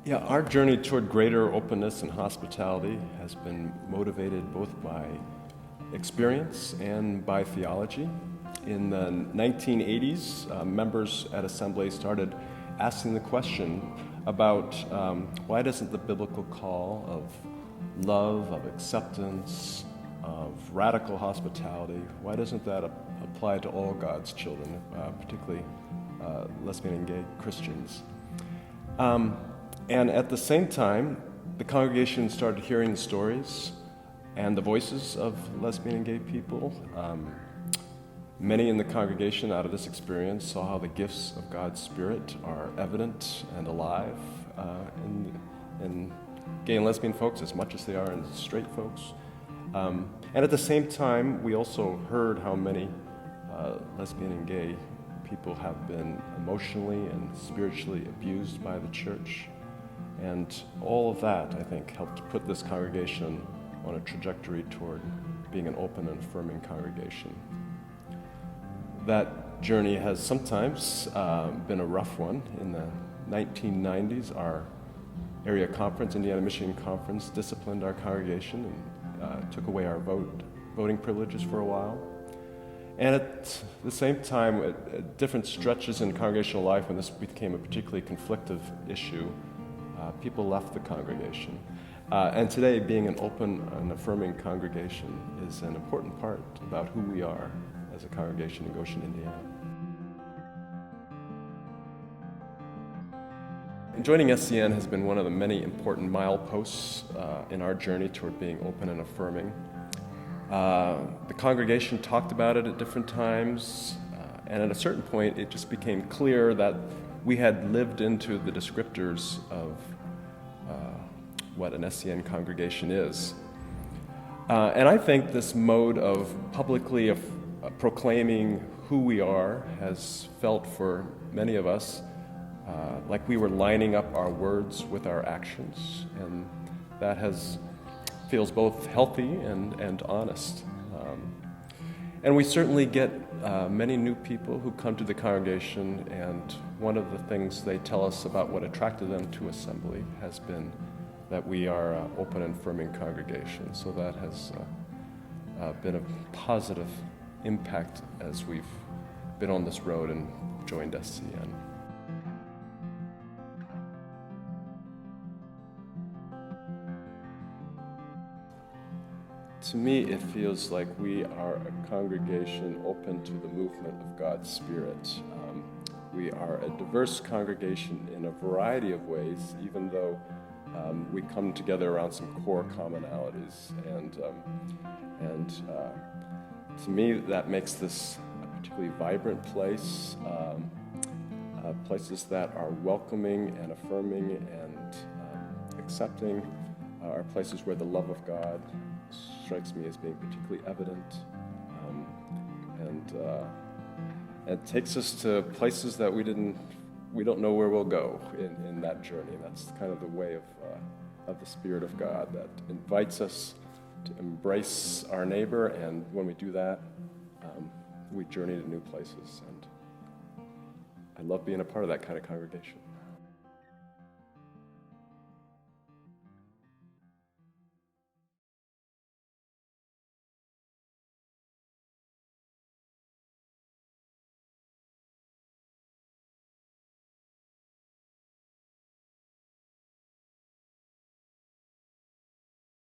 Yeah, our journey toward greater openness and hospitality has been motivated both by experience and by theology. In the 1980s, members at Assembly started asking the question about why doesn't the biblical call of love, of acceptance, of radical hospitality, why doesn't that apply to all God's children, particularly lesbian and gay Christians? And at the same time, the congregation started hearing the stories and the voices of lesbian and gay people. Many in the congregation out of this experience saw how the gifts of God's Spirit are evident and alive in gay and lesbian folks as much as they are in straight folks. And at the same time, we also heard how many lesbian and gay people have been emotionally and spiritually abused by the church. And all of that, I think, helped put this congregation on a trajectory toward being an open and affirming congregation. That journey has sometimes been a rough one. In the 1990s, our area conference, Indiana Michigan Conference, disciplined our congregation and took away our voting privileges for a while. And at the same time, at different stretches in congregational life, when this became a particularly conflictive issue, people left the congregation. And today, being an open and affirming congregation is an important part about who we are as a congregation in Goshen, Indiana. Joining SCN has been one of the many important mileposts in our journey toward being open and affirming. The congregation talked about it at different times, and at a certain point, it just became clear that we had lived into the descriptors of what an SCN congregation is. And I think this mode of publicly proclaiming who we are has felt for many of us like we were lining up our words with our actions, and that feels both healthy and honest. And we certainly get many new people who come to the congregation, and one of the things they tell us about what attracted them to Assembly has been that we are an open and affirming congregation. So that has been a positive impact as we've been on this road and joined SCN. To me, it feels like we are a congregation open to the movement of God's Spirit. We are a diverse congregation in a variety of ways, even though we come together around some core commonalities. And to me, that makes this a particularly vibrant place, places that are welcoming and affirming and accepting, are places where the love of God strikes me as being particularly evident, and it takes us to places that we don't know where we'll go in that journey. That's kind of the way of the Spirit of God that invites us to embrace our neighbor, and when we do that, we journey to new places. And I love being a part of that kind of congregation.